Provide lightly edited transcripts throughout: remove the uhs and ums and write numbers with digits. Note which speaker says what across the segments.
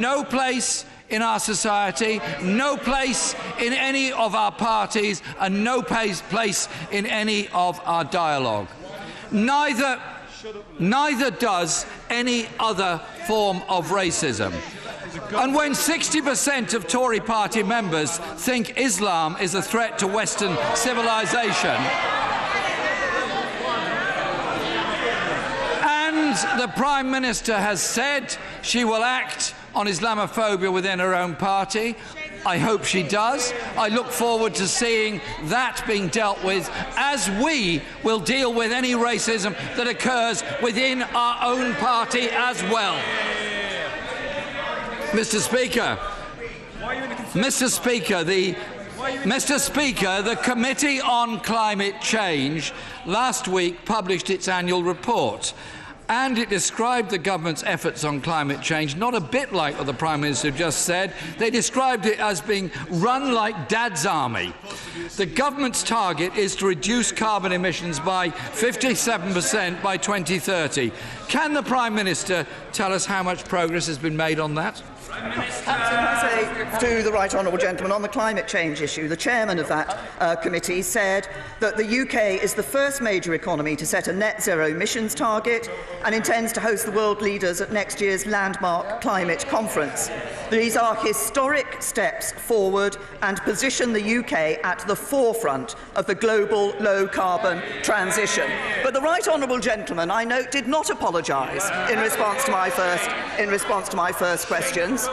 Speaker 1: No place in our society, no place in any of our parties, and no place in any of our dialogue. Neither does any other form of racism. And when 60% of Tory party members think Islam is a threat to Western civilization, and the Prime Minister has said she will act on Islamophobia within her own party, I hope she does. I look forward to seeing that being dealt with, as we will deal with any racism that occurs within our own party as well. Mr. Speaker, the Committee on Climate Change last week published its annual report, and it described the government's efforts on climate change not a bit like what the Prime Minister just said. They described it as being run like Dad's army. The government's target is to reduce carbon emissions by 57% by 2030. Can the Prime Minister tell us how much progress has been made on that?
Speaker 2: To the right honourable gentleman, on the climate change issue, the chairman of that committee said that the UK is the first major economy to set a net zero emissions target and intends to host the world leaders at next year's landmark climate conference. These are historic steps forward and position the UK at the forefront of the global low-carbon transition. But the right honourable gentleman, I note, did not apologise in response to my first questions.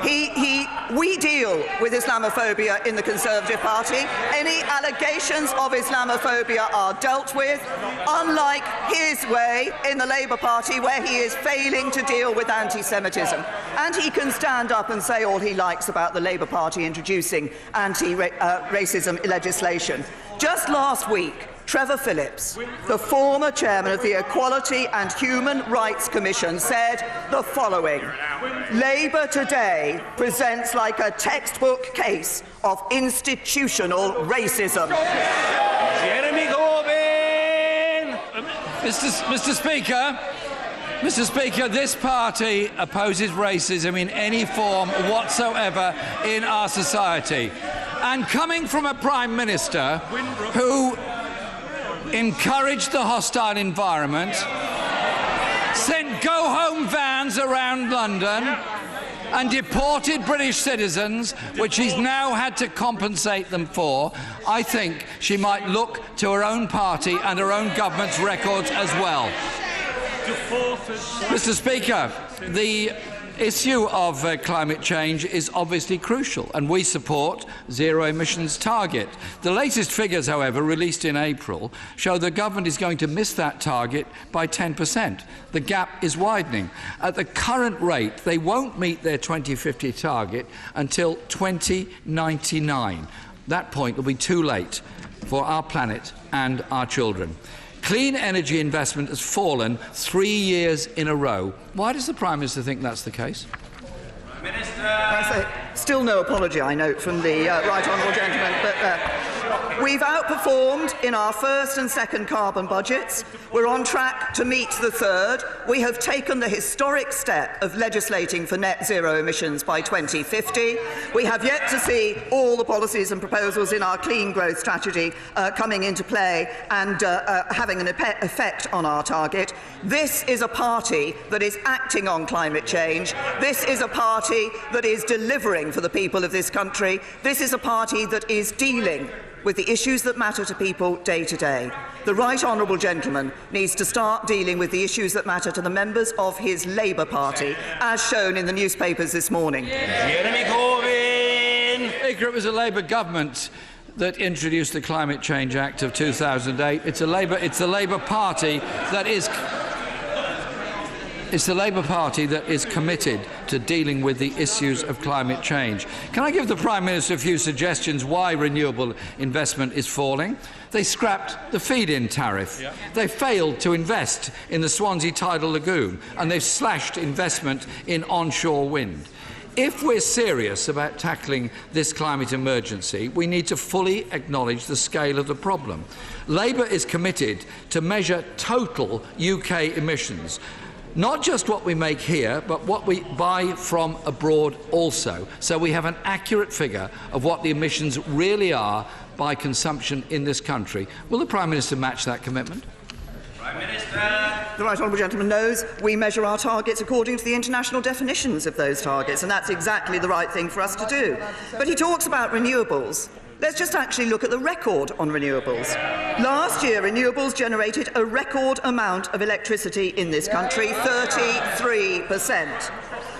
Speaker 2: We deal with Islamophobia in the Conservative Party. Any allegations of Islamophobia are dealt with, unlike his way in the Labour Party, where he is failing to deal with anti-Semitism. And he can stand up and say all he likes about the Labour Party introducing anti-racism legislation. Just last week, Trevor Phillips, the former chairman of the Equality and Human Rights Commission, said the following: Labour today presents like a textbook case of institutional racism.
Speaker 3: Jeremy Corbyn!
Speaker 1: Mr. Speaker, this party opposes racism in any form whatsoever in our society. And coming from a Prime Minister who encouraged the hostile environment, sent go-home vans around London and deported British citizens, which she's now had to compensate them for, I think she might look to her own party and her own government's records as well. Mr. Speaker, the issue of climate change is obviously crucial, and we support zero emissions target. The latest figures, however, released in April, show the government is going to miss that target by 10%. The gap is widening. At the current rate, they won't meet their 2050 target until 2099. At that point will be too late for our planet and our children. Clean energy investment has fallen 3 years in a row. Why does the Prime Minister think that's the case?
Speaker 3: Prime Minister.
Speaker 2: Still no apology, I note, from the right honourable gentleman. But we've outperformed in our first and second carbon budgets. We're on track to meet the third. We have taken the historic step of legislating for net zero emissions by 2050. We have yet to see all the policies and proposals in our clean growth strategy coming into play and having an effect on our target. This is a party that is acting on climate change. This is a party that is delivering for the people of this country. This is a party that is dealing with the issues that matter to people day to day. The right honourable gentleman needs to start dealing with the issues that matter to the members of his Labour Party, as shown in the newspapers this morning.
Speaker 3: Jeremy Corbyn!
Speaker 1: Speaker, it was a Labour government that introduced the Climate Change Act of 2008. It's the Labour Party that is... It's the Labour Party that is committed to dealing with the issues of climate change. Can I give the Prime Minister a few suggestions why renewable investment is falling? They scrapped the feed-in tariff. Yeah. They failed to invest in the Swansea Tidal Lagoon, and they've slashed investment in onshore wind. If we're serious about tackling this climate emergency, we need to fully acknowledge the scale of the problem. Labour is committed to measure total UK emissions. Not just what we make here, but what we buy from abroad also, so we have an accurate figure of what the emissions really are by consumption in this country. Will the Prime Minister match that commitment?
Speaker 3: Prime Minister.
Speaker 2: The right honourable gentleman knows we measure our targets according to the international definitions of those targets, and that's exactly the right thing for us to do. But he talks about renewables. Let's just actually look at the record on renewables. Last year, renewables generated a record amount of electricity in this country, 33%.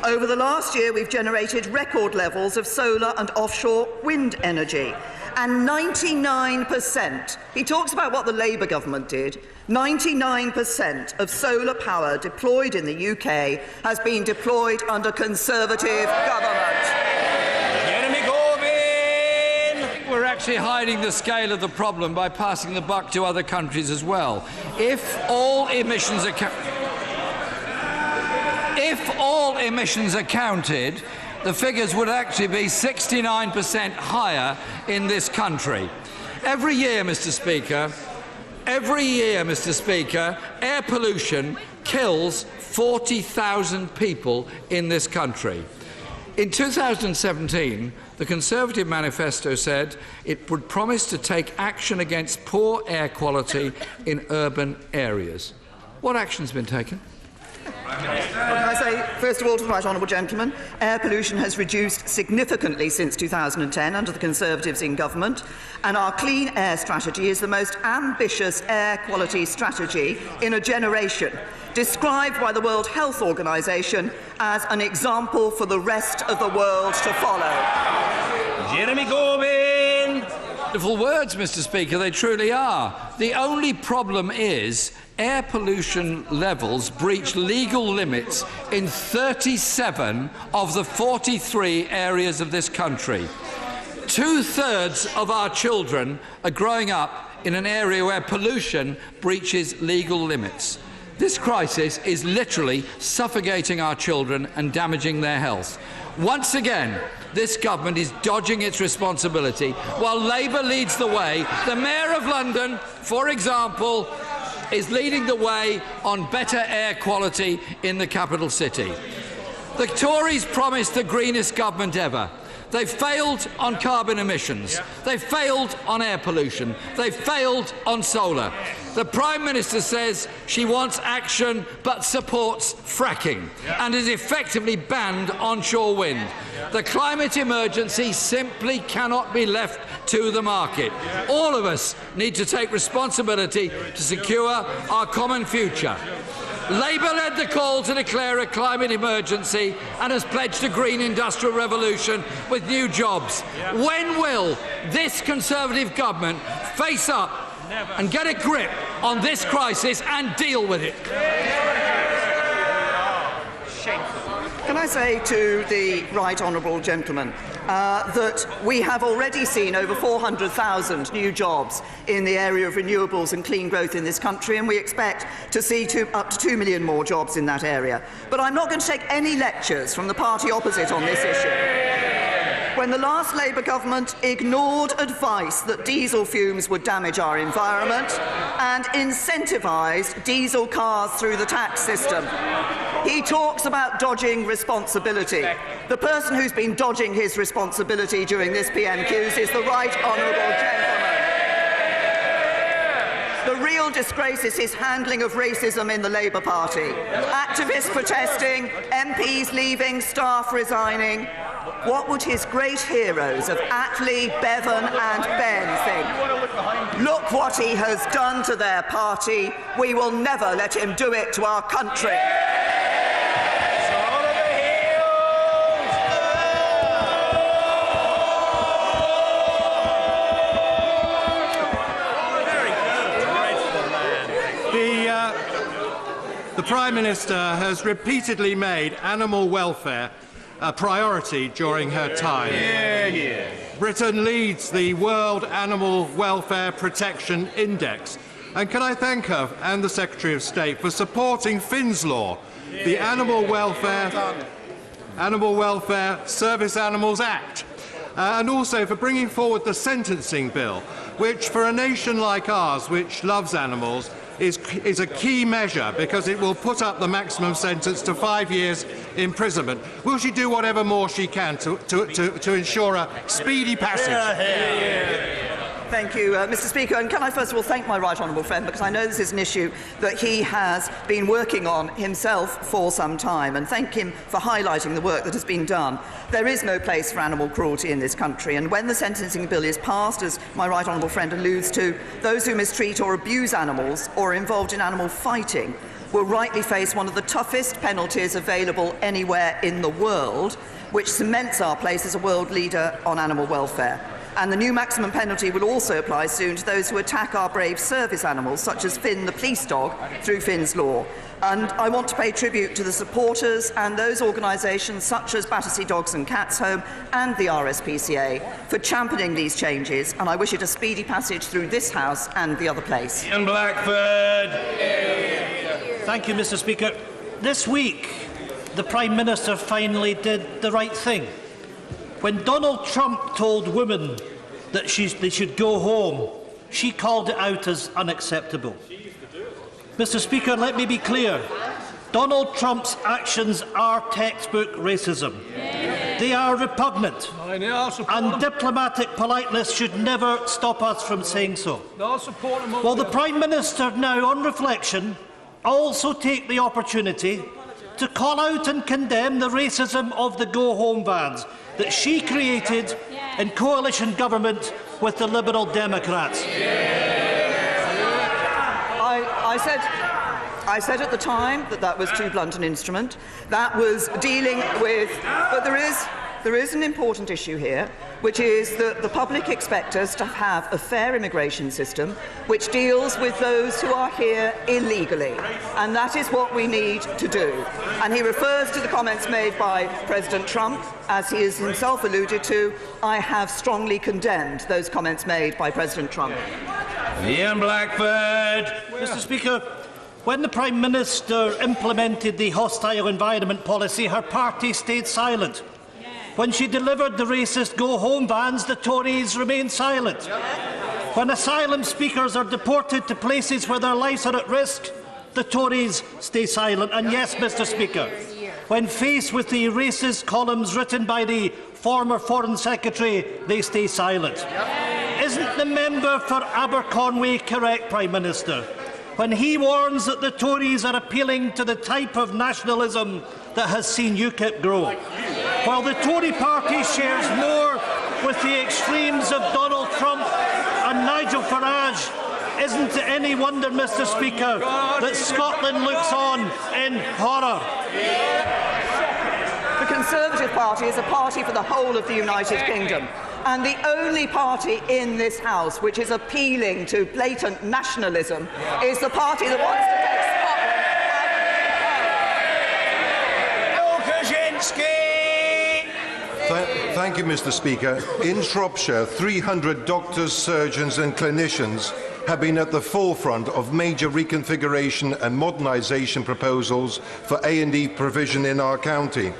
Speaker 2: Over the last year, we've generated record levels of solar and offshore wind energy. And 99%, he talks about what the Labour government did, 99% of solar power deployed in the UK has been deployed under Conservative government.
Speaker 1: We're actually hiding the scale of the problem by passing the buck to other countries as well. If all emissions are counted, the figures would actually be 69% higher in this country. Every year, Mr. Speaker, air pollution kills 40,000 people in this country. In 2017, the Conservative manifesto said it would promise to take action against poor air quality in urban areas. What action has been taken?
Speaker 2: Well, can I say, first of all, to the right honourable gentleman, air pollution has reduced significantly since 2010 under the Conservatives in government, and our clean air strategy is the most ambitious air quality strategy in a generation, described by the World Health Organization as an example for the rest of the world to follow.
Speaker 3: Jeremy Corbyn.
Speaker 1: Wonderful words, Mr. Speaker, they truly are. The only problem is air pollution levels breach legal limits in 37 of the 43 areas of this country. 2/3 of our children are growing up in an area where pollution breaches legal limits. This crisis is literally suffocating our children and damaging their health. Once again, this government is dodging its responsibility while Labour leads the way. The Mayor of London, for example, is leading the way on better air quality in the capital city. The Tories promised the greenest government ever. They failed on carbon emissions. They failed on air pollution. They failed on solar. The Prime Minister says she wants action but supports fracking and has effectively banned onshore wind. The climate emergency simply cannot be left to the market. All of us need to take responsibility to secure our common future. Labour led the call to declare a climate emergency and has pledged a green industrial revolution with new jobs. When will this Conservative government face up and get a grip on this crisis and deal with it?
Speaker 2: Can I say to the right honourable gentleman that we have already seen over 400,000 new jobs in the area of renewables and clean growth in this country, and we expect to see up to 2 million more jobs in that area. But I'm not going to take any lectures from the party opposite on this issue. When the last Labour government ignored advice that diesel fumes would damage our environment and incentivised diesel cars through the tax system. He talks about dodging responsibility. The person who's been dodging his responsibility during this PMQs is the right honourable gentleman. The real disgrace is his handling of racism in the Labour Party. Activists protesting, MPs leaving, staff resigning. What would his great heroes of Attlee, Bevan and Ben think? Look what he has done to their party. We will never let him do it to our country.
Speaker 4: The Prime Minister has repeatedly made animal welfare a priority during her time. Britain leads the World Animal Welfare Protection Index. And can I thank her and the Secretary of State for supporting Finn's Law, the Animal Welfare Service Animals Act, and also for bringing forward the sentencing bill which for a nation like ours, which loves animals, is a key measure because it will put up the maximum sentence to 5 years imprisonment. Will she do whatever more she can to ensure a speedy passage?
Speaker 2: Thank you, Mr. Speaker. And can I first of all thank my right honourable friend, because I know this is an issue that he has been working on himself for some time, and thank him for highlighting the work that has been done. There is no place for animal cruelty in this country, and when the sentencing bill is passed, as my right honourable friend alludes to, those who mistreat or abuse animals or are involved in animal fighting will rightly face one of the toughest penalties available anywhere in the world, which cements our place as a world leader on animal welfare. And the new maximum penalty will also apply soon to those who attack our brave service animals, such as Finn the police dog, through Finn's Law. And I want to pay tribute to the supporters and those organisations such as Battersea Dogs and Cats Home and the RSPCA for championing these changes, and I wish it a speedy passage through this House and the other place.
Speaker 3: Ian Blackford.
Speaker 5: Thank you, Mr. Speaker. This week, the Prime Minister finally did the right thing. When Donald Trump told women that they should go home, she called it out as unacceptable. Mr. Speaker, let me be clear. Donald Trump's actions are textbook racism. They are repugnant, and diplomatic politeness should never stop us from saying so. Will the Prime Minister now, on reflection, also take the opportunity to call out and condemn the racism of the go-home bans that she created in coalition government with the Liberal Democrats?
Speaker 2: I said at the time that that was too blunt an instrument. That was dealing with... But there is an important issue here, which is that the public expect us to have a fair immigration system which deals with those who are here illegally. And that is what we need to do. And he refers to the comments made by President Trump. As he has himself alluded to, I have strongly condemned those comments made by President Trump.
Speaker 3: Ian Blackford.
Speaker 5: Mr. Speaker, when the Prime Minister implemented the hostile environment policy, her party stayed silent. When she delivered the racist go-home bans, the Tories remained silent. When asylum seekers are deported to places where their lives are at risk, the Tories stay silent. And yes, Mr. Speaker, when faced with the racist columns written by the former Foreign Secretary, they stay silent. Isn't the member for Aberconwy correct, Prime Minister, when he warns that the Tories are appealing to the type of nationalism that has seen UKIP grow? While the Tory party shares more with the extremes of Donald Trump and Nigel Farage, isn't it any wonder, Mr. Speaker, that Scotland looks on in horror?
Speaker 2: The Conservative Party is a party for the whole of the United Kingdom, and the only party in this House which is appealing to blatant nationalism is the party that wants to take Scotland.
Speaker 6: Thank you, Mr. Speaker. In Shropshire, 300 doctors, surgeons and clinicians have been at the forefront of major reconfiguration and modernisation proposals for A&E provision in our county.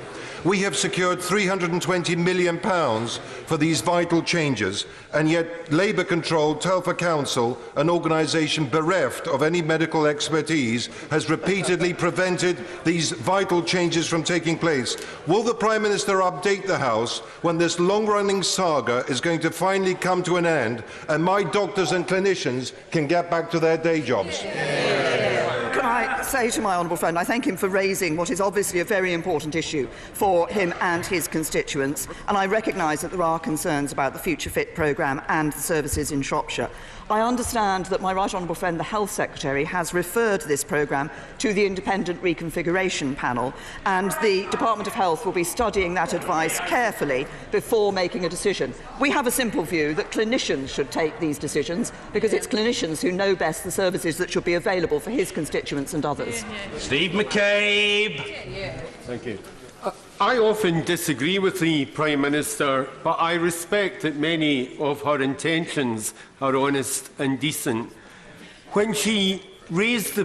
Speaker 6: We have secured £320 million for these vital changes, and yet Labour-controlled Telford Council, an organisation bereft of any medical expertise, has repeatedly prevented these vital changes from taking place. Will the Prime Minister update the House when this long-running saga is going to finally come to an end and my doctors and clinicians can get back to their day jobs?
Speaker 2: Can I say to my honourable friend, I thank him for raising what is obviously a very important issue for him and his constituents, and I recognise that there are concerns about the Future Fit programme and the services in Shropshire. I understand that my right honourable friend, the Health Secretary, has referred this programme to the Independent Reconfiguration Panel, and the Department of Health will be studying that advice carefully before making a decision. We have a simple view that clinicians should take these decisions, because it's clinicians who know best the services that should be available for his constituents and others.
Speaker 3: Steve McCabe.
Speaker 7: Thank you. I often disagree with the Prime Minister, but I respect that many of her intentions are honest and decent. When she raised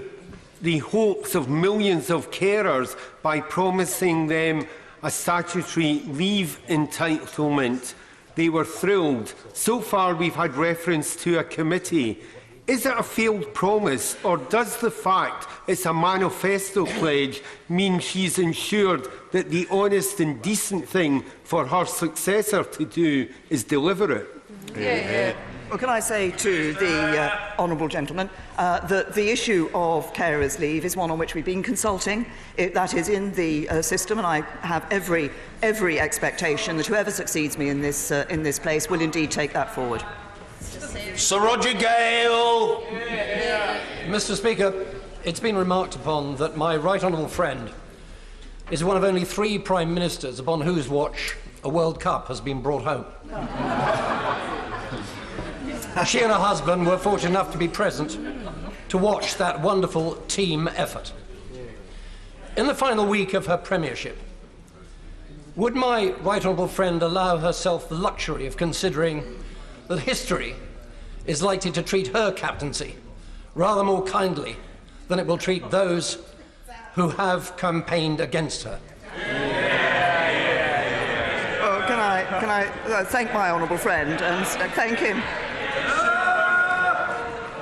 Speaker 7: the hopes of millions of carers by promising them a statutory leave entitlement, they were thrilled. So far, we've had reference to a committee. Is it a failed promise, or does the fact it's a manifesto pledge mean she's ensured that the honest and decent thing for her successor to do is deliver it?
Speaker 2: Well, can I say to the honourable gentleman that the issue of carers' leave is one on which we've been consulting. That is in the system, and I have every expectation that whoever succeeds me in this place will indeed take that forward.
Speaker 3: Sir Roger Gale.
Speaker 8: Mr. Speaker, it's been remarked upon that my right honourable friend is one of only 3 Prime Ministers upon whose watch a World Cup has been brought home. She and her husband were fortunate enough to be present to watch that wonderful team effort. In the final week of her premiership, would my right honourable friend allow herself the luxury of considering that history is likely to treat her captaincy rather more kindly than it will treat those who have campaigned against her?
Speaker 2: Oh, can I thank my honourable friend and thank him?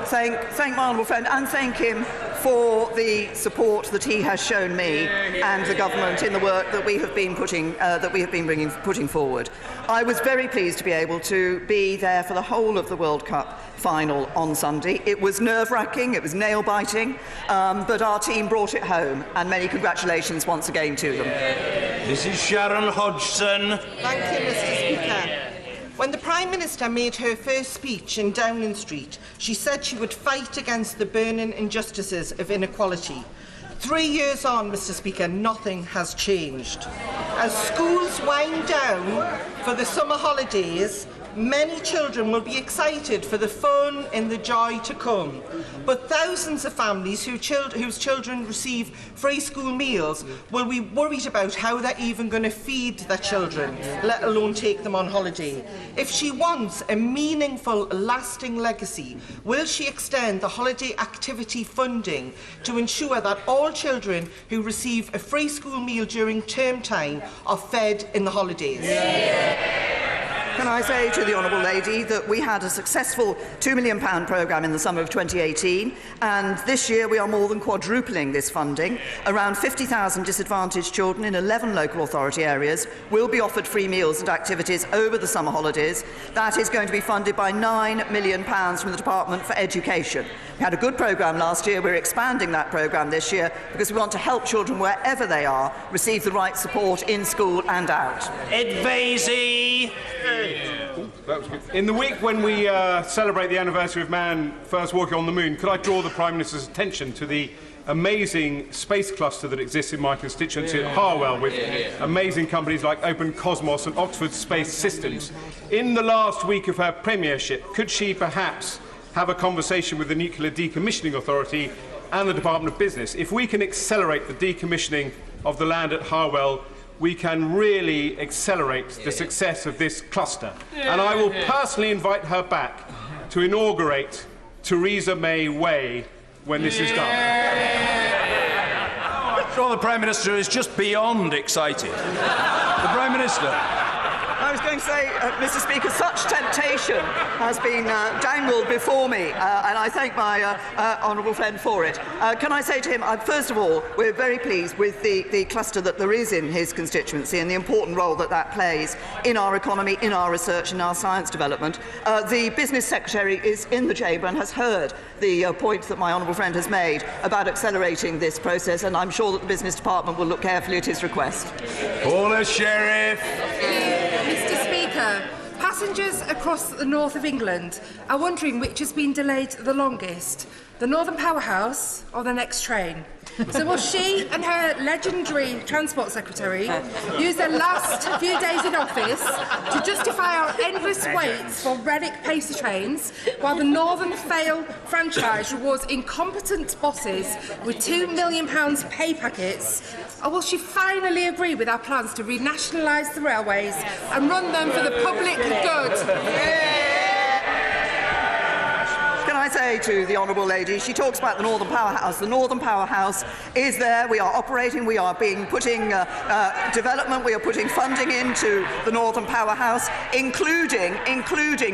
Speaker 2: Thank my honourable friend and thank him for the support that he has shown me and the government in the work that we have been putting forward. I was very pleased to be able to be there for the whole of the World Cup final on Sunday. It was nerve-wracking, it was nail-biting, but our team brought it home, and many congratulations once again to them.
Speaker 3: This is Sharon Hodgson.
Speaker 9: Thank you, Mr. Speaker. When the Prime Minister made her first speech in Downing Street, she said she would fight against the burning injustices of inequality. 3 years on, Mr. Speaker, nothing has changed. As schools wind down for the summer holidays, many children will be excited for the fun and the joy to come. But thousands of families whose children receive free school meals will be worried about how they're even going to feed their children, let alone take them on holiday. If she wants a meaningful, lasting legacy, will she extend the holiday activity funding to ensure that all children who receive a free school meal during term time are fed in the holidays?
Speaker 2: Can I say to the honourable lady that we had a successful £2 million programme in the summer of 2018, and this year we are more than quadrupling this funding. Around 50,000 disadvantaged children in 11 local authority areas will be offered free meals and activities over the summer holidays. That is going to be funded by £9 million from the Department for Education. We had a good programme last year. We're expanding that programme this year because we want to help children wherever they are receive the right support in school and out.
Speaker 3: Ed Vasey.
Speaker 10: In the week when we celebrate the anniversary of man first walking on the moon, could I draw the Prime Minister's attention to the amazing space cluster that exists in my constituency at Harwell, with amazing companies like Open Cosmos and Oxford Space Systems. In the last week of her premiership, could she perhaps have a conversation with the Nuclear Decommissioning Authority and the Department of Business? If we can accelerate the decommissioning of the land at Harwell, we can really accelerate the success of this cluster. And I will personally invite her back to inaugurate Theresa May Way when this is done.
Speaker 3: Well, the Prime Minister is just beyond excited. The Prime Minister.
Speaker 2: I was going to say, Mr. Speaker, such temptation has been dangled before me, and I thank my honourable friend for it. Can I say to him, first of all, we're very pleased with the cluster that there is in his constituency and the important role that that plays in our economy, in our research and our science development. The Business Secretary is in the chamber and has heard the point that my honourable friend has made about accelerating this process, and I'm sure that the Business Department will look carefully at his request.
Speaker 3: Paula Sheriff.
Speaker 11: Mr. Speaker, passengers across the north of England are wondering which has been delayed the longest, the Northern Powerhouse or the next train. So will she and her legendary Transport Secretary use their last few days in office to justify our endless waits for relic pacer trains, while the Northern Fail franchise rewards incompetent bosses with £2 million pay packets? Or will she finally agree with our plans to renationalise the railways and run them for the public good?
Speaker 2: Can I say to the honourable lady, she talks about the Northern Powerhouse. The Northern Powerhouse is there. We are operating. We are putting development. We are putting funding into the Northern Powerhouse, including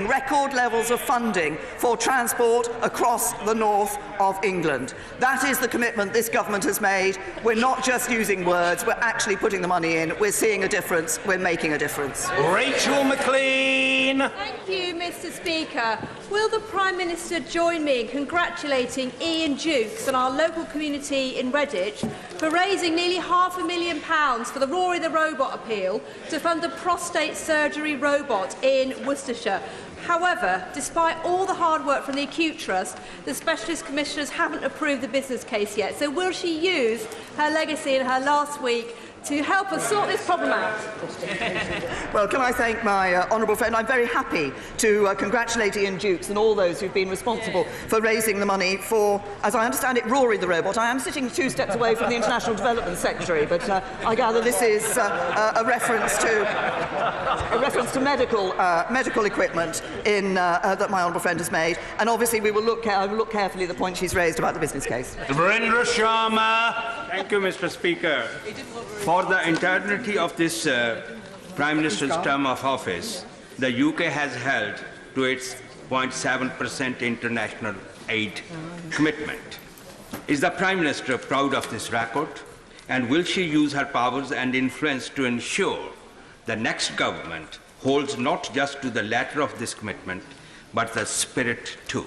Speaker 2: record levels of funding for transport across the north of England. That is the commitment this government has made. We're not just using words. We're actually putting the money in. We're seeing a difference. We're making a difference.
Speaker 3: Rachel McLean.
Speaker 12: Thank you, Mr. Speaker. Will the Prime Minister join me in congratulating Ian Dukes and our local community in Redditch for raising nearly £500,000 for the Rory the Robot appeal to fund a prostate surgery robot in Worcestershire? However, despite all the hard work from the Acute Trust, the Specialist Commissioners haven't approved the business case yet. So will she use her legacy in her last week to help us sort this problem out?
Speaker 2: Well, can I thank my honourable friend? I'm very happy to congratulate Ian Dukes and all those who've been responsible for raising the money for, as I understand it, Rory the Robot. I am sitting 2 steps away from the International Development Secretary, but I gather this is a reference to medical equipment that my honourable friend has made. And obviously we will look carefully at the point she's raised about the business case.
Speaker 3: Virendra Sharma.
Speaker 13: Thank you, Mr. Speaker. For the entirety of this Prime Minister's term of office, the UK has held to its 0.7% international aid commitment. Is the Prime Minister proud of this record? And will she use her powers and influence to ensure the next government holds not just to the letter of this commitment, but the spirit too?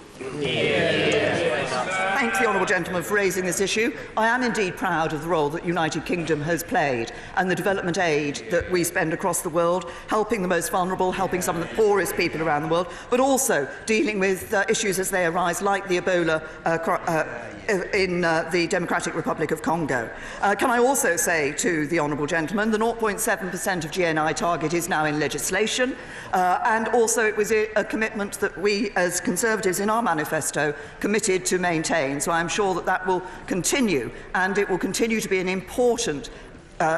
Speaker 2: Thank the honourable gentleman for raising this issue. I am indeed proud of the role that the United Kingdom has played and the development aid that we spend across the world, helping the most vulnerable, helping some of the poorest people around the world, but also dealing with issues as they arise, like the Ebola in the Democratic Republic of Congo. Can I also say to the honourable gentleman, the 0.7% of GNI target is now in legislation, and also it was a commitment that we as Conservatives in our manifesto committed to maintain. So I'm sure that that will continue, and it will continue to be an important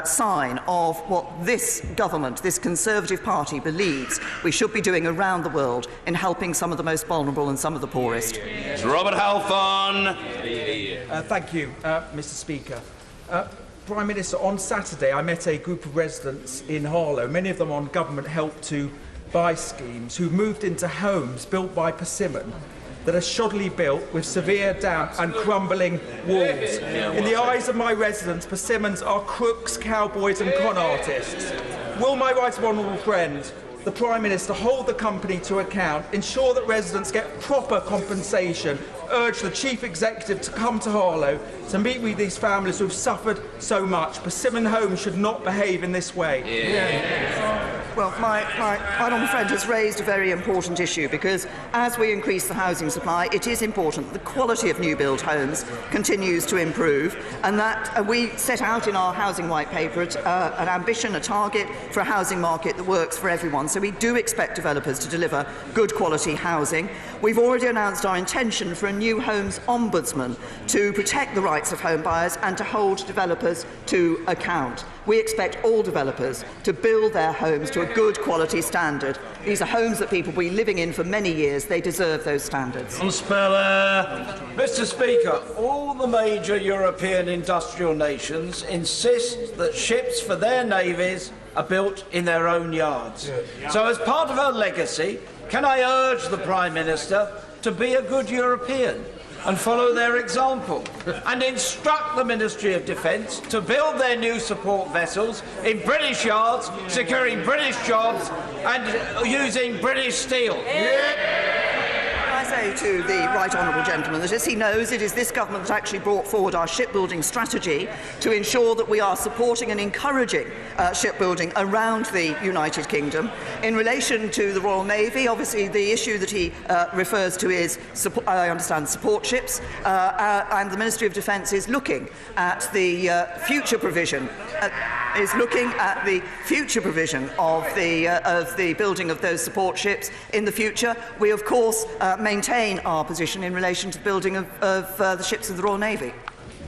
Speaker 2: sign of what this government, this Conservative Party, believes we should be doing around the world in helping some of the most vulnerable and some of the poorest.
Speaker 3: Robert Halfon.
Speaker 14: Thank you, Mr. Speaker. Prime Minister, on Saturday I met a group of residents in Harlow, many of them on government help to buy schemes, who moved into homes built by Persimmon that are shoddily built with severe damp and crumbling walls. In the eyes of my residents, Persimmons are crooks, cowboys and con artists. Will my right honourable friend, the Prime Minister, hold the company to account, ensure that residents get proper compensation, urge the Chief Executive to come to Harlow to meet with these families who have suffered so much? Persimmon Homes should not behave in this way.
Speaker 2: Well, my honourable friend has raised a very important issue, because as we increase the housing supply, it is important that the quality of new build homes continues to improve, and that we set out in our housing white paper an ambition, a target for a housing market that works for everyone. So we do expect developers to deliver good quality housing. We've already announced our intention for a new homes ombudsman to protect the rights of home buyers and to hold developers to account. We expect all developers to build their homes to a good quality standard. These are homes that people will be living in for many years. They deserve those standards.
Speaker 15: Mr. Speaker, all the major European industrial nations insist that ships for their navies are built in their own yards. So as part of her legacy, can I urge the Prime Minister to be a good European and follow their example, and instruct the Ministry of Defence to build their new support vessels in British yards, securing British jobs and using British steel?
Speaker 2: I say to the right honourable gentleman that, as he knows, it is this government that actually brought forward our shipbuilding strategy to ensure that we are supporting and encouraging shipbuilding around the United Kingdom. In relation to the Royal Navy, obviously the issue that he refers to is, I understand, support ships, and the Ministry of Defence is looking at the future provision of the building of those support ships in the future. We, of course, maintain our position in relation to the building of the ships of the Royal Navy.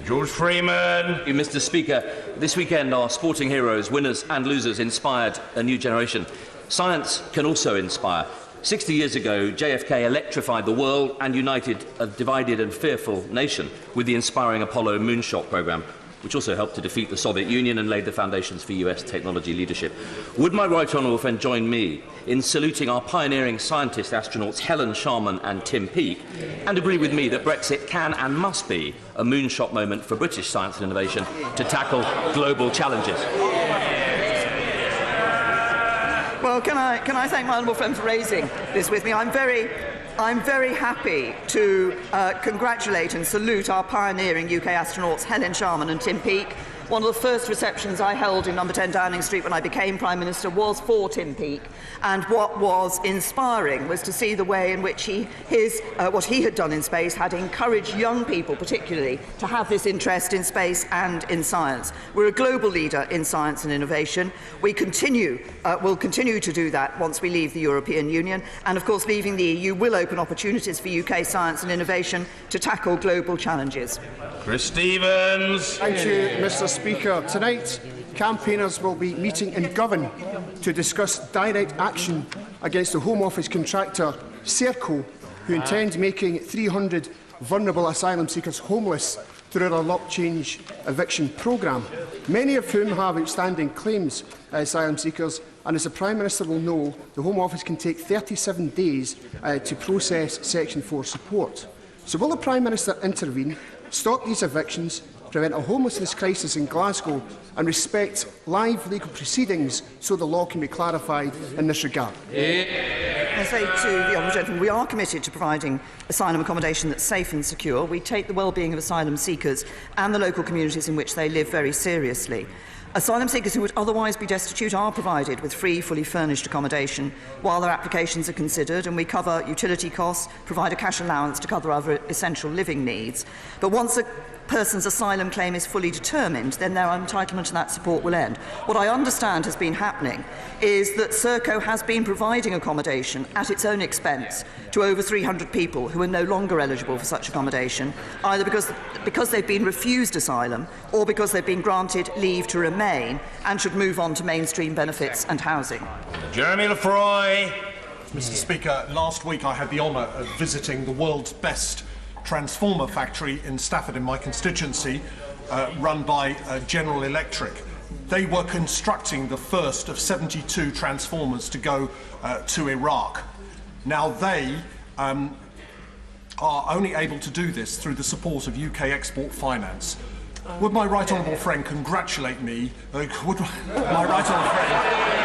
Speaker 3: George Freeman.
Speaker 16: Mr. Speaker, this weekend our sporting heroes, winners and losers, inspired a new generation. Science can also inspire. 60 years ago, JFK electrified the world and united a divided and fearful nation with the inspiring Apollo moonshot programme, which also helped to defeat the Soviet Union and laid the foundations for US technology leadership. Would my right honourable friend join me in saluting our pioneering scientist astronauts Helen Sharman and Tim Peake, and agree with me that Brexit can and must be a moonshot moment for British science and innovation to tackle global challenges?
Speaker 2: Well, can I thank my honourable friend for raising this with me? I'm very happy to congratulate and salute our pioneering UK astronauts Helen Sharman and Tim Peake. One of the first receptions I held in number 10 Downing Street when I became Prime Minister was for Tim Peake, and what was inspiring was to see the way in which what he had done in space had encouraged young people particularly to have this interest in space and in science. We're a global leader in science and innovation. We will continue to do that once we leave the European Union, and of course leaving the EU will open opportunities for UK science and innovation to tackle global challenges.
Speaker 3: Chris Stevens.
Speaker 17: Thank you, Mr. Speaker. Tonight, campaigners will be meeting in Govan to discuss direct action against the Home Office contractor Serco, who intends making 300 vulnerable asylum seekers homeless through their lock change eviction programme, many of whom have outstanding claims as asylum seekers, and as the Prime Minister will know, the Home Office can take 37 days to process Section 4 support. So will the Prime Minister intervene, stop these evictions, prevent a homelessness crisis in Glasgow, and respect live legal proceedings so the law can be clarified in this regard?
Speaker 2: I say to the honourable gentleman, we are committed to providing asylum accommodation that's safe and secure. We take the well-being of asylum seekers and the local communities in which they live very seriously. Asylum seekers who would otherwise be destitute are provided with free, fully furnished accommodation while their applications are considered, and we cover utility costs, provide a cash allowance to cover other essential living needs. But once a person's asylum claim is fully determined, then their entitlement to that support will end. What I understand has been happening is that Serco has been providing accommodation at its own expense to over 300 people who are no longer eligible for such accommodation, either because they've been refused asylum or because they've been granted leave to remain and should move on to mainstream benefits and housing.
Speaker 3: Jeremy Lefroy.
Speaker 18: Mr. Speaker, last week I had the honour of visiting the world's best transformer factory in Stafford in my constituency, run by General Electric. They were constructing the first of 72 transformers to go to Iraq. Now they are only able to do this through the support of UK export finance. Would my right honourable friend congratulate me? Would my right honourable friend...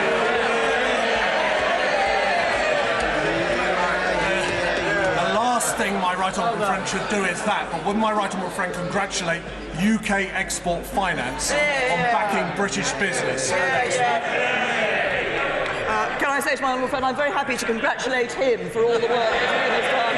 Speaker 18: thing my right honourable friend should do is that, but would my right honourable friend congratulate UK export finance on backing British business?
Speaker 2: Can I say to my honourable friend, I'm very happy to congratulate him for all the work that he has done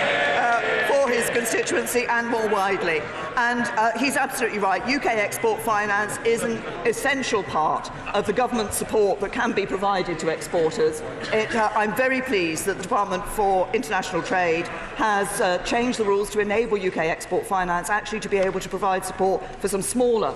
Speaker 2: for his constituency and more widely. And he's absolutely right. UK export finance is an essential part of the government support that can be provided to exporters. I'm very pleased that the Department for International Trade has changed the rules to enable UK export finance actually to be able to provide support for some smaller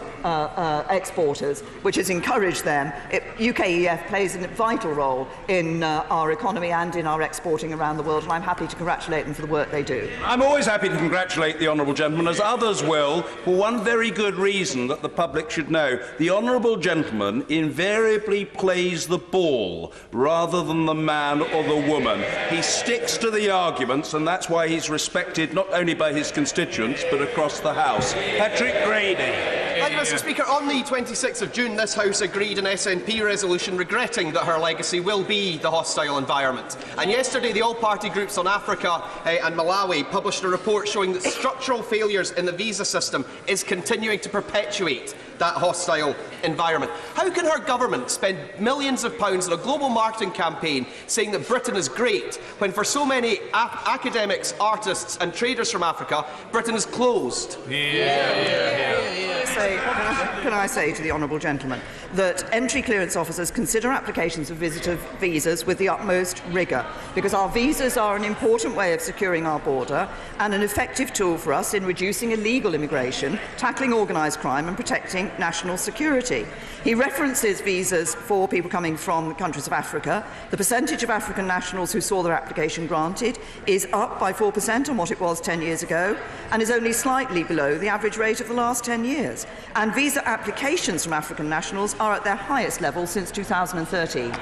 Speaker 2: exporters, which has encouraged them. UKEF plays a vital role in our economy and in our exporting around the world, and I'm happy to congratulate them for the work they do.
Speaker 3: I'm always happy to congratulate the honourable gentleman, as others will, for one very good reason that the public should know. The honourable gentleman invariably plays the ball rather than the man or the woman. He sticks to the arguments, and that's why he's respected not only by his constituents but across the House. Patrick Grady.
Speaker 19: Thank you, Mr. Speaker. On the 26th of June, this House agreed an SNP resolution regretting that her legacy will be the hostile environment. And yesterday, the all-party groups on Africa and Malawi published a report showing that structural failures in the visa system is continuing to perpetuate that hostile environment. How can her government spend millions of pounds on a global marketing campaign saying that Britain is great, when for so many academics, artists and traders from Africa, Britain is closed?
Speaker 2: Can I say to the honourable gentleman that entry clearance officers consider applications for visitor visas with the utmost rigour, because our visas are an important way of securing our border and an effective tool for us in reducing illegal immigration, tackling organised crime and protecting threatening national security. He references visas for people coming from countries of Africa. The percentage of African nationals who saw their application granted is up by 4% on what it was 10 years ago, and is only slightly below the average rate of the last 10 years. And visa applications from African nationals are at their highest level since 2013.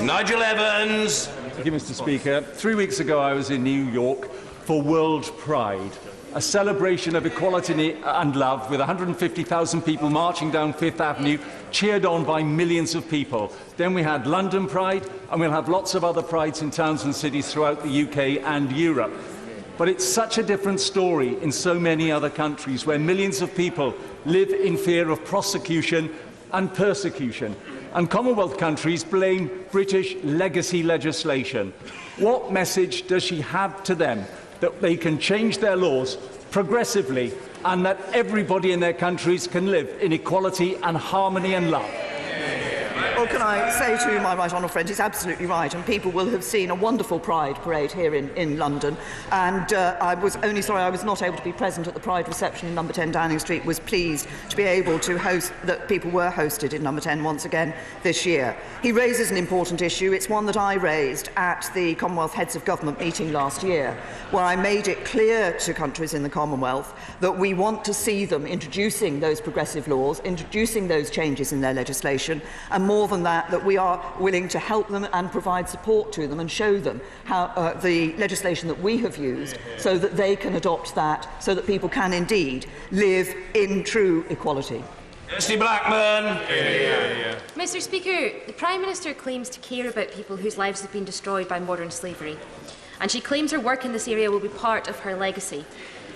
Speaker 3: Nigel Evans.
Speaker 20: Thank you, Mr. Speaker. 3 weeks ago, I was in New York for World Pride, a celebration of equality and love, with 150,000 people marching down Fifth Avenue, cheered on by millions of people. Then we had London Pride, and we'll have lots of other prides in towns and cities throughout the UK and Europe. But it's such a different story in so many other countries, where millions of people live in fear of prosecution and persecution. And Commonwealth countries blame British legacy legislation. What message does she have to them that they can change their laws progressively and that everybody in their countries can live in equality and harmony and love?
Speaker 2: Well, can I say to my right honourable friend, he's absolutely right, and people will have seen a wonderful Pride parade here in London, and I was only sorry I was not able to be present at the Pride reception in number 10 Downing Street. Was pleased to be able to host, that people were hosted in number 10 once again this year. He raises an important issue. It's one that I raised at the Commonwealth Heads of Government meeting last year, where I made it clear to countries in the Commonwealth that we want to see them introducing those progressive laws, introducing those changes in their legislation, and more than that we are willing to help them and provide support to them and show them how the legislation that we have used, so that they can adopt that, so that people can indeed live in true equality.
Speaker 3: Kirsty Blackman.
Speaker 21: Mr. Speaker, the Prime Minister claims to care about people whose lives have been destroyed by modern slavery, and she claims her work in this area will be part of her legacy.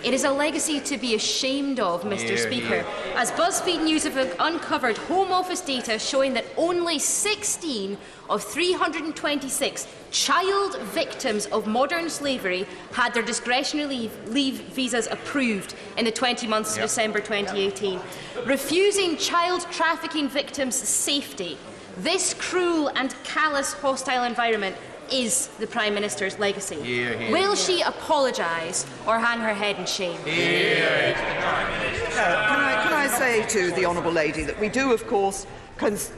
Speaker 21: It is a legacy to be ashamed of, Mr. Speaker, as BuzzFeed News have uncovered Home Office data showing that only 16 of 326 child victims of modern slavery had their discretionary leave visas approved in the 20 months to December 2018. Refusing child trafficking victims safety, this cruel and callous hostile environment is the Prime Minister's legacy. Will she apologise or hang her head in shame?
Speaker 2: Can I say to the Honourable Lady that we do, of course,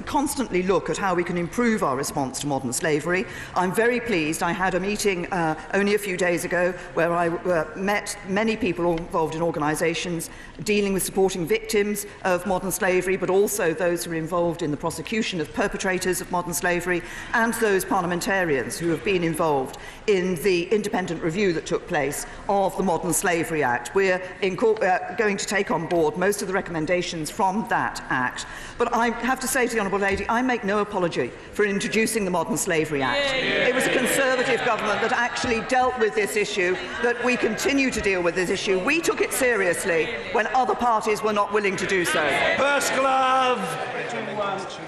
Speaker 2: constantly look at how we can improve our response to modern slavery. I'm very pleased. I had a meeting only a few days ago where I met many people involved in organisations dealing with supporting victims of modern slavery, but also those who are involved in the prosecution of perpetrators of modern slavery, and those parliamentarians who have been involved in the independent review that took place of the Modern Slavery Act. We're going to take on board most of the recommendations from that Act. But I have to say to the Honourable Lady, I make no apology for introducing the Modern Slavery Act. It was a Conservative government that actually dealt with this issue, that we continue to deal with this issue. We took it seriously when other parties were not willing to do so.
Speaker 3: First glove.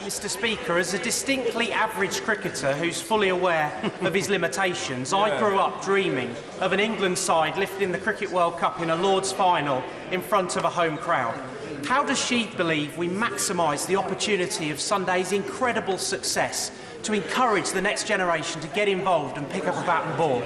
Speaker 22: Mr. Speaker, as a distinctly average cricketer who's fully aware of his limitations, I grew up dreaming of an England side lifting the Cricket World Cup in a Lord's final in front of a home crowd. How does she believe we maximise the opportunity of Sunday's incredible success to encourage the next generation to get involved and pick up a bat and ball?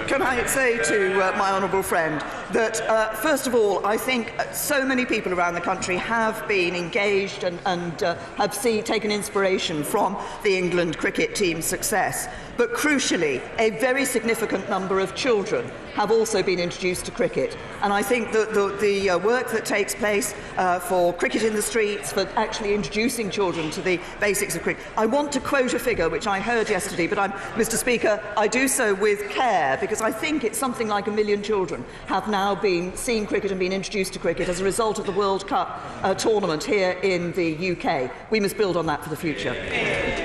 Speaker 2: Can I say to my honourable friend that, first of all, I think so many people around the country have been engaged and have taken inspiration from the England cricket team's success. But crucially, a very significant number of children have also been introduced to cricket. And I think that the work that takes place for cricket in the streets, for actually introducing children to the basics of cricket. I want to quote a figure which I heard yesterday, but Mr. Speaker, I do so with care, because I think it's something like 1 million children have now been seeing cricket and been introduced to cricket as a result of the World Cup tournament here in the UK. We must build on that for the future.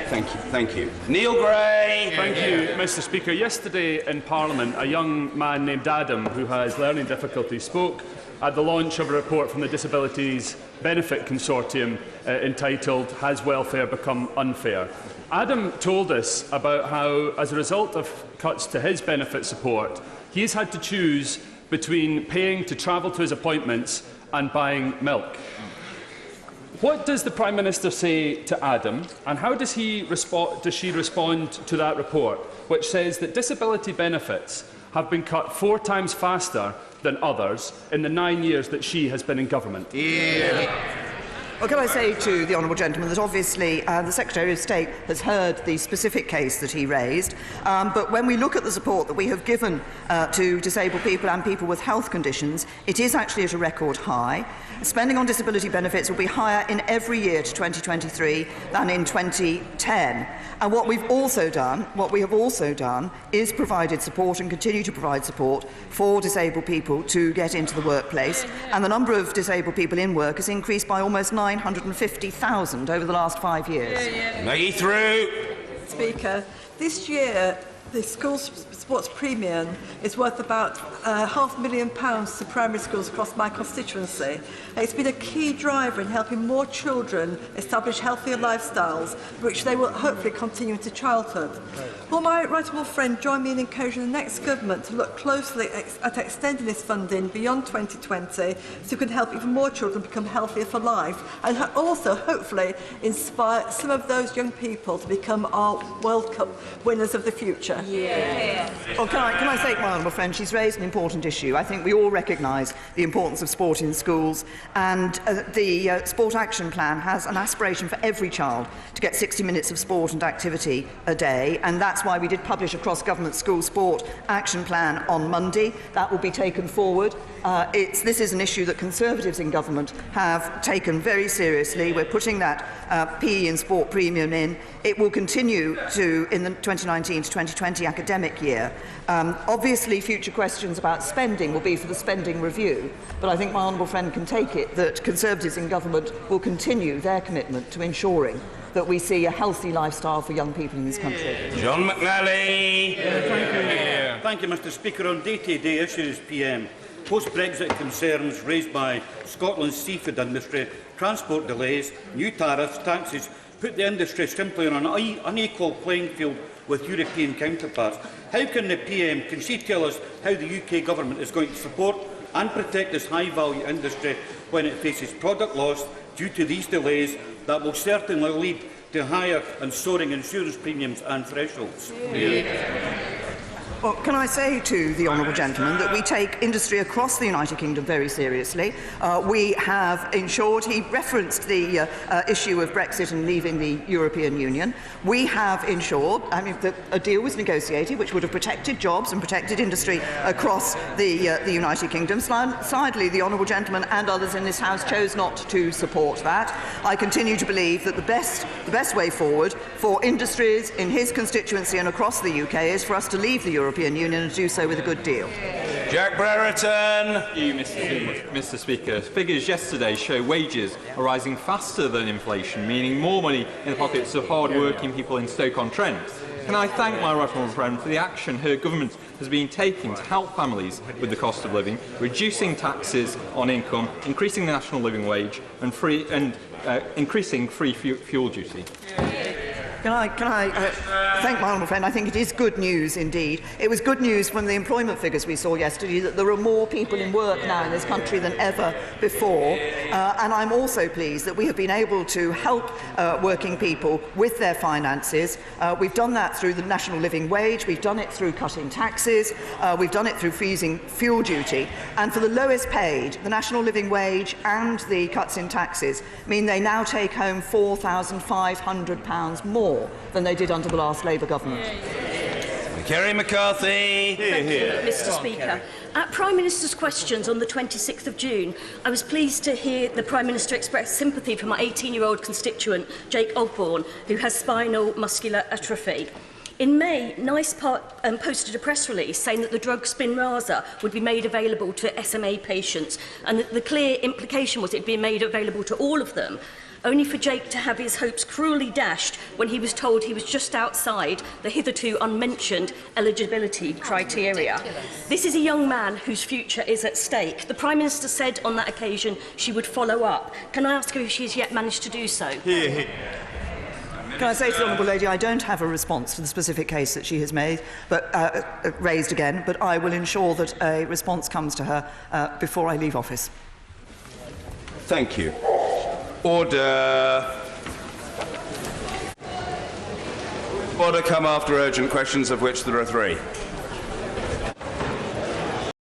Speaker 3: Thank you. Neil Gray.
Speaker 23: Thank you, Mr. Speaker. Yesterday in Parliament, a young man named Adam, who has learning difficulties, spoke at the launch of a report from the Disabilities Benefit Consortium entitled "Has Welfare Become Unfair?" Adam told us about how, as a result of cuts to his benefit support, he has had to choose between paying to travel to his appointments and buying milk. What does the Prime Minister say to Adam, and how does she respond to that report, which says that disability benefits have been cut 4 times faster than others in the 9 years that she has been in government.
Speaker 2: Well, can I say to the honourable gentleman that obviously the Secretary of State has heard the specific case that he raised, but when we look at the support that we have given to disabled people and people with health conditions, it is actually at a record high. Spending on disability benefits will be higher in every year to 2023 than in 2010. And what we have also done is provided support and continue to provide support for disabled people to get into the workplace. And the number of disabled people in work has increased by almost 950,000 over the last 5 years.
Speaker 3: Maggie through.
Speaker 1: Speaker, this year the school sports premium is worth about £500,000 to primary schools across my constituency. It's been a key driver in helping more children establish healthier lifestyles, which they will hopefully continue into childhood. Will my right honourable friend join me in encouraging the next government to look closely at extending this funding beyond 2020 so we can help even more children become healthier for life, and also hopefully inspire some of those young people to become our World Cup winners of the future?
Speaker 2: Well, can I say to my honourable friend, she's raised an important issue. I think we all recognise the importance of sport in schools, and the Sport Action Plan has an aspiration for every child to get 60 minutes of sport and activity a day, and that's why we did publish a cross-government school sport action plan on Monday. That will be taken forward. This is an issue that Conservatives in government have taken very seriously. We're putting that PE and sport premium in. It will continue in the 2019 to 2020 academic year. Obviously, future questions about spending will be for the spending review, but I think my honourable friend can take it that Conservatives in government will continue their commitment to ensuring that we see a healthy lifestyle for young people in this country.
Speaker 3: John McNally.
Speaker 4: Thank you, Mr. Speaker. On day-to-day issues, PM, post-Brexit concerns raised by Scotland's seafood industry, transport delays, new tariffs, taxes, put the industry simply on an unequal playing field with European counterparts. How can the PM, can she tell us how the UK government is going to support and protect this high-value industry when it faces product loss due to these delays that will certainly lead to higher and soaring insurance premiums and thresholds?
Speaker 2: Well, can I say to the honourable gentleman that we take industry across the United Kingdom very seriously. We have ensured, he referenced the issue of Brexit and leaving the European Union. We have ensured, that a deal was negotiated which would have protected jobs and protected industry across the United Kingdom. Sadly, the honourable gentleman and others in this House chose not to support that. I continue to believe that the best way forward for industries in his constituency and across the UK is for us to leave the European Union and do so with a good deal.
Speaker 3: Jack Brereton.
Speaker 5: Thank you, Mr. Speaker. Figures yesterday show wages are rising faster than inflation, meaning more money in the pockets of hard-working people in Stoke-on-Trent. Can I thank my right honourable friend for the action her government has been taking to help families with the cost of living, reducing taxes on income, increasing the national living wage, and increasing free fuel duty?
Speaker 2: Can I thank my honourable friend? I think it is good news indeed. It was good news from the employment figures we saw yesterday that there are more people in work now in this country than ever before. And I'm also pleased that we have been able to help working people with their finances. We've done that through the national living wage, we've done it through cutting taxes, we've done it through freezing fuel duty. And for the lowest paid, the national living wage and the cuts in taxes mean they now take home £4,500 more than they did under the last Labour government.
Speaker 3: Kerry McCarthy.
Speaker 24: Thank you, Mr. Speaker. At Prime Minister's questions on the 26th of June, I was pleased to hear the Prime Minister express sympathy for my 18-year-old constituent, Jake Ogborn, who has spinal muscular atrophy. In May, NICE posted a press release saying that the drug Spinraza would be made available to SMA patients, and that the clear implication was it would be made available to all of them, only for Jake to have his hopes cruelly dashed when he was told he was just outside the hitherto unmentioned eligibility criteria. This is a young man whose future is at stake. The Prime Minister said on that occasion she would follow up. Can I ask her if she has yet managed to do so?
Speaker 2: Can I say to the honourable lady, I don't have a response to the specific case that she has raised again, but I will ensure that a response comes to her before I leave office.
Speaker 3: Thank you. Order. Order come after urgent questions, of which there are 3.